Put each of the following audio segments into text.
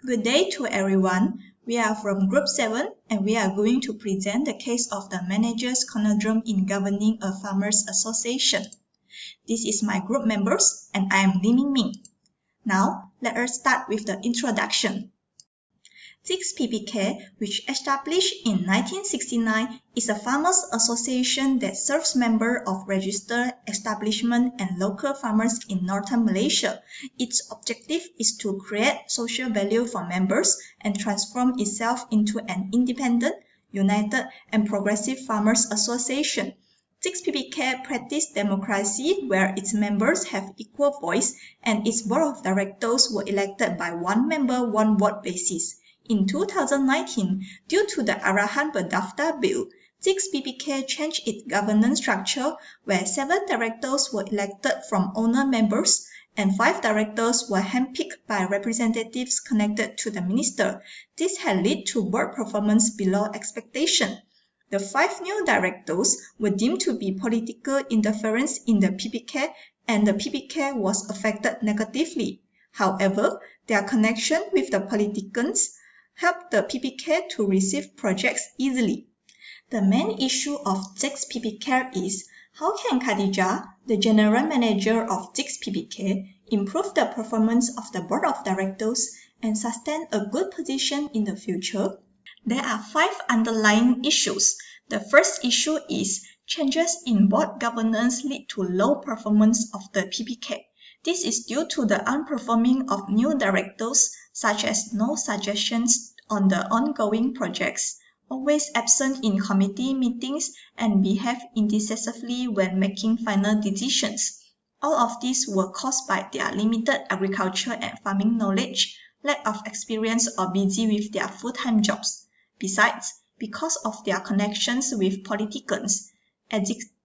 Good day to everyone. We are from Group 7 and we are going to present the case of the manager's conundrum in governing a farmers association. This is my group members and I am Ming. Now, let us start with the introduction. 6PBK, which established in 1969, is a farmers association that serves members of registered establishments and local farmers in northern Malaysia. Its objective is to create social value for members and transform itself into an independent, united, and progressive farmers association. 6PBK practices democracy where its members have equal voice and its board of directors were elected by one member, one vote basis. In 2019, due to the Arahan Berdaftar Bill, 6PBK changed its governance structure where 7 directors were elected from owner members and 5 directors were handpicked by representatives connected to the minister. This had led to board performance below expectation. The 5 new directors were deemed to be political interference in the PBK and the PBK was affected negatively. However, their connection with the politicians helped the PBK to receive projects easily. The main issue of 6PBK is how can Khadija, the general manager of 6PBK, improve the performance of the board of directors and sustain a good position in the future? There are 5 underlying issues. The first issue is changes in board governance lead to low performance of the PBK. This is due to the unperforming of new directors, such as no suggestions on the ongoing projects, always absent in committee meetings, and behave indecisively when making final decisions. All of these were caused by their limited agriculture and farming knowledge, lack of experience, or busy with their full-time jobs. Besides, because of their connections with politicians,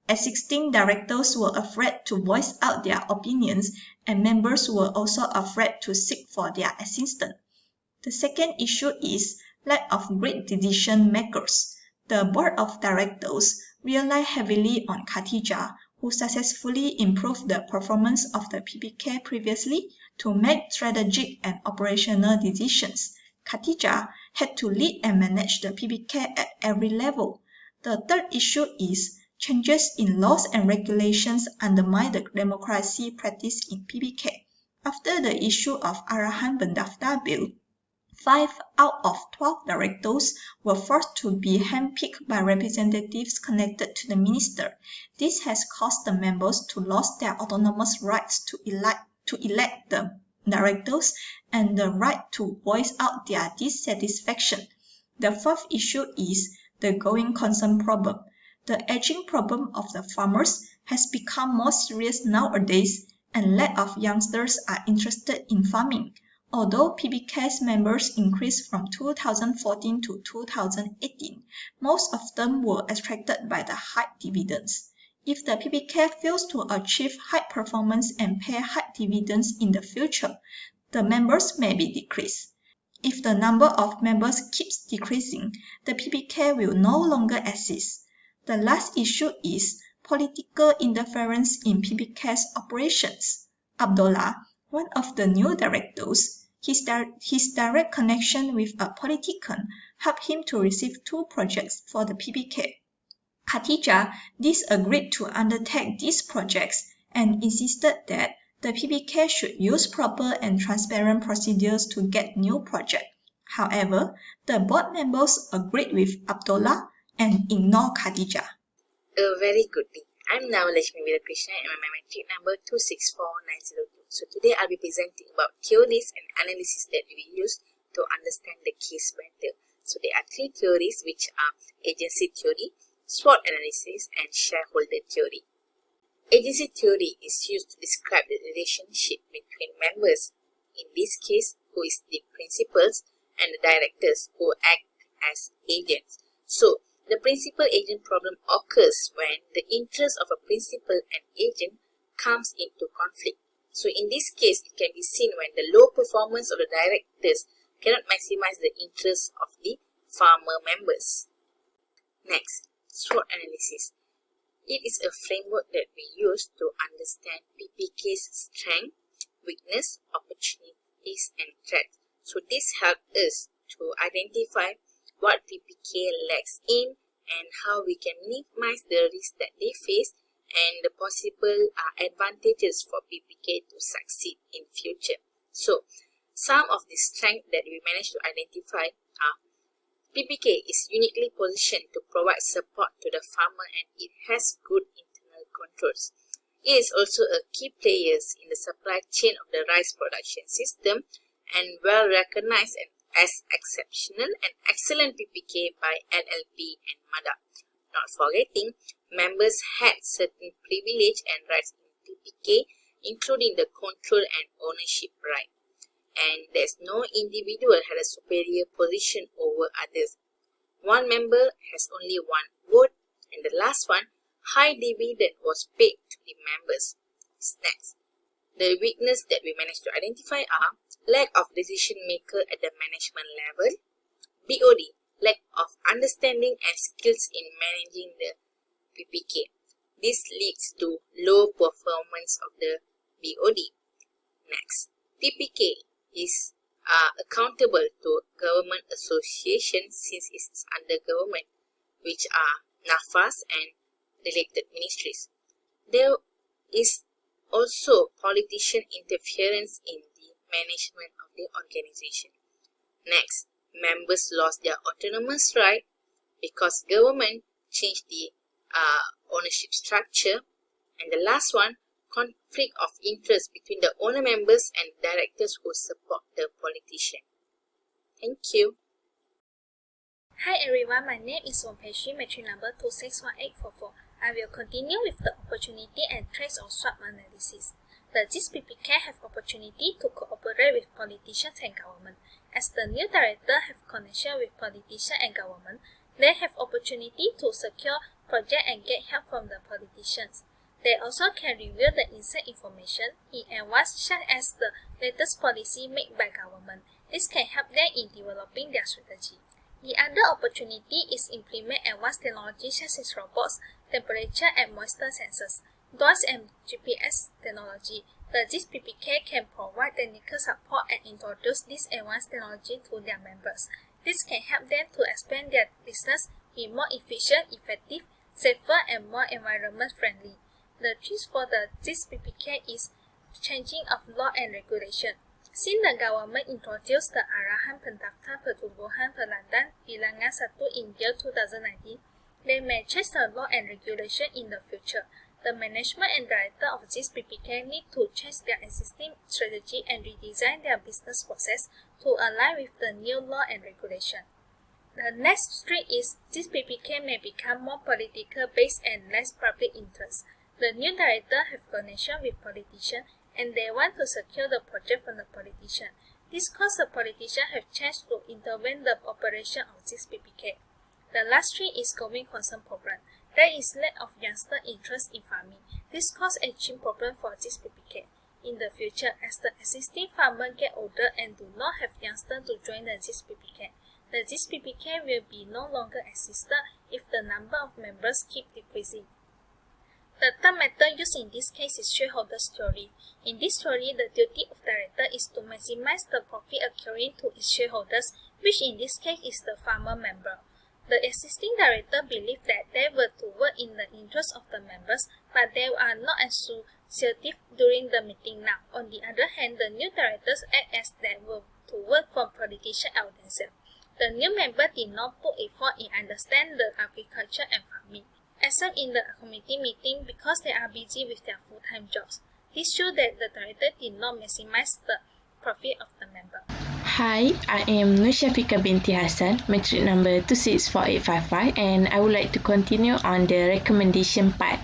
existing directors were afraid to voice out their opinions and members were also afraid to seek for their assistance. The second issue is lack of great decision makers. The board of directors relied heavily on Khatijah, who successfully improved the performance of the PBK previously to make strategic and operational decisions. Khatijah had to lead and manage the PBK at every level. The third issue is changes in laws and regulations undermine the democracy practiced in PBK. After the issue of Arahan Berdaftar Bill, 5 out of 12 directors were forced to be handpicked by representatives connected to the minister. This has caused the members to lose their autonomous rights to elect the directors and the right to voice out their dissatisfaction. The fourth issue is the going concern problem. The aging problem of the farmers has become more serious nowadays and lack of youngsters are interested in farming. Although PBK's members increased from 2014 to 2018, most of them were attracted by the high dividends. If the PBK fails to achieve high performance and pay high dividends in the future, the members may be decreased. If the number of members keeps decreasing, the PBK will no longer exist. The last issue is political interference in PBK's operations. Abdullah, one of the new directors, his direct connection with a politician helped him to receive 2 projects for the PBK. Khatijah disagreed to undertake these projects and insisted that the PBK should use proper and transparent procedures to get new projects. However, the board members agreed with Abdullah and ignored Khatijah. Very good. I'm now Lakshmi with a question and my metric number 264902. So today I'll be presenting about theories and analysis that we use to understand the case better. So there are 3 theories which are agency theory, SWOT analysis, and shareholder theory. Agency theory is used to describe the relationship between members, in this case who is the principals, and the directors who act as agents. So the principal-agent problem occurs when the interest of a principal and agent comes into conflict. So in this case, it can be seen when the low performance of the directors cannot maximize the interests of the farmer members. Next, SWOT analysis. It is a framework that we use to understand PBK's strength, weakness, opportunities, and threats. So this helps us to identify what PPK lacks in and how we can minimize the risks that they face and the possible advantages for PPK to succeed in future. So some of the strengths that we managed to identify are PPK is uniquely positioned to provide support to the farmer and it has good internal controls. It is also a key player in the supply chain of the rice production system and well recognized as exceptional and excellent PPK by LLP and MADA. Not forgetting, members had certain privilege and rights in PPK, including the control and ownership right. And there's no individual had a superior position over others. One member has only one vote, and the last one, high dividend was paid to the members. Next, the weakness that we managed to identify are lack of decision maker at the management level, BOD, lack of understanding and skills in managing the PPK. This leads to low performance of the BOD. Next, PPK is accountable to government associations since it is under government, which are NAFAS and related ministries. There is also politician interference in the management of the organization. Next, members lost their autonomous right because government changed the ownership structure. And the last one, conflict of interest between the owner members and directors who support the politician. Thank you. Hi everyone, my name is Wonpei, matric number 261844. I will continue with the opportunity and threats of SWOT analysis. The GIS-PPK have opportunity to cooperate with politicians and government. As the new director have connection with politicians and government, they have opportunity to secure project and get help from the politicians. They also can review the inside information in advance, such as the latest policy made by government. This can help them in developing their strategy. The other opportunity is implement advanced technology such as robots, temperature and moisture sensors, drones and GPS technology. The GIS-PPK can provide technical support and introduce this advanced technology to their members. This can help them to expand their business, be more efficient, effective, safer and more environment friendly. The trick for the GIS-PPK is changing of law and regulation. Since the government introduced the Arahan Pendaftar Pertumbuhan Perlahan Bilangan 1 in year 2019, they may change the law and regulation in the future. The management and director of GIS-PPK need to change their existing strategy and redesign their business process to align with the new law and regulation. The next trick is GIS-PPK may become more political based and less public interest. The new director have connection with politicians and they want to secure the project from the politician. This cause the politician have chance to intervene the operation of GIS-PPK. The last trick is going concern problem. There is lack of youngster interest in farming. This causes aging problem for GIS-PPK. In the future, as the existing farmers get older and do not have youngsters to join the GIS-PPK, the GIS-PPK will be no longer existed if the number of members keep decreasing. The third method used in this case is shareholders theory. In this theory, the duty of director is to maximize the profit accruing to its shareholders, which in this case is the farmer member. The existing director believe that they were to work in the interest of the members, but they are not associative during the meeting now. On the other hand, the new directors act as they were to work for politicians out themselves. The new member did not put effort in understand the agriculture and farming, except in the committee meeting because they are busy with their full-time jobs. This shows that the director did not maximize the profit of the member. Hi, I am Nushafika Binti Hassan, matric number 264855, and I would like to continue on the recommendation part.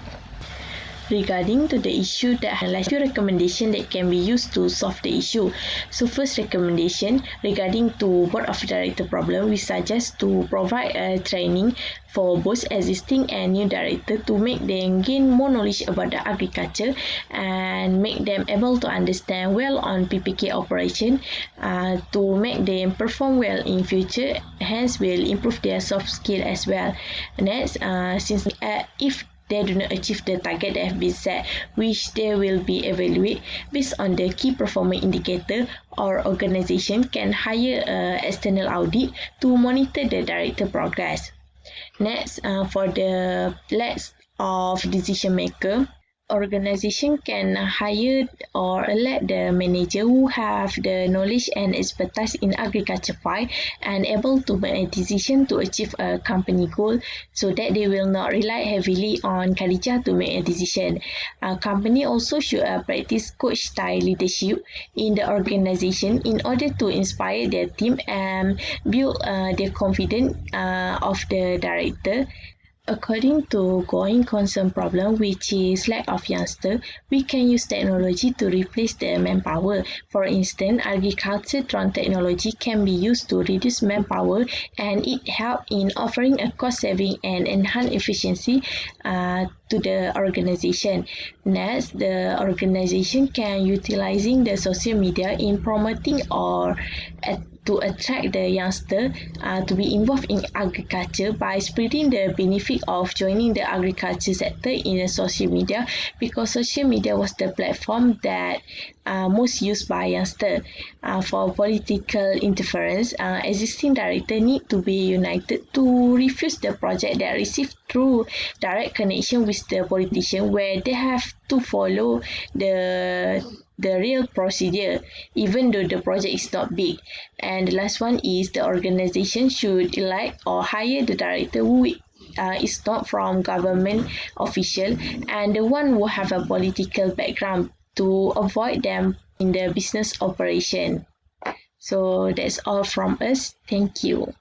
Regarding to the issue that highlights few recommendation that can be used to solve the issue. So first recommendation regarding to board of director problem, we suggest to provide a training for both existing and new director to make them gain more knowledge about the agriculture and make them able to understand well on PPK operation to make them perform well in future, hence will improve their soft skill as well. Next, since if they do not achieve the target that have been set, which they will be evaluated based on the key performance indicator, or organization can hire an external audit to monitor the director progress. Next, for the lacks of decision maker, organization can hire or elect the manager who have the knowledge and expertise in agriculture field and able to make a decision to achieve a company goal, so that they will not rely heavily on Khadijah to make a decision. Company also should practice coach style leadership in the organization in order to inspire their team and build their confidence of the director. According to going concern problem, which is lack of youngster, we can use technology to replace the manpower. For instance, agriculture drone technology can be used to reduce manpower, and it helps in offering a cost saving and enhance efficiency to the organization. Next, the organization can utilizing the social media in promoting or to attract the youngster to be involved in agriculture by spreading the benefit of joining the agriculture sector in the social media, because social media was the platform that most used by youngster. For political interference, existing director need to be united to refuse the project that received through direct connection with the politician, where they have to follow the real procedure, even though the project is not big. And the last one is the organization should elect or hire the director who is not from government official and the one who have a political background, to avoid them in the business operation. So that's all from us. Thank you.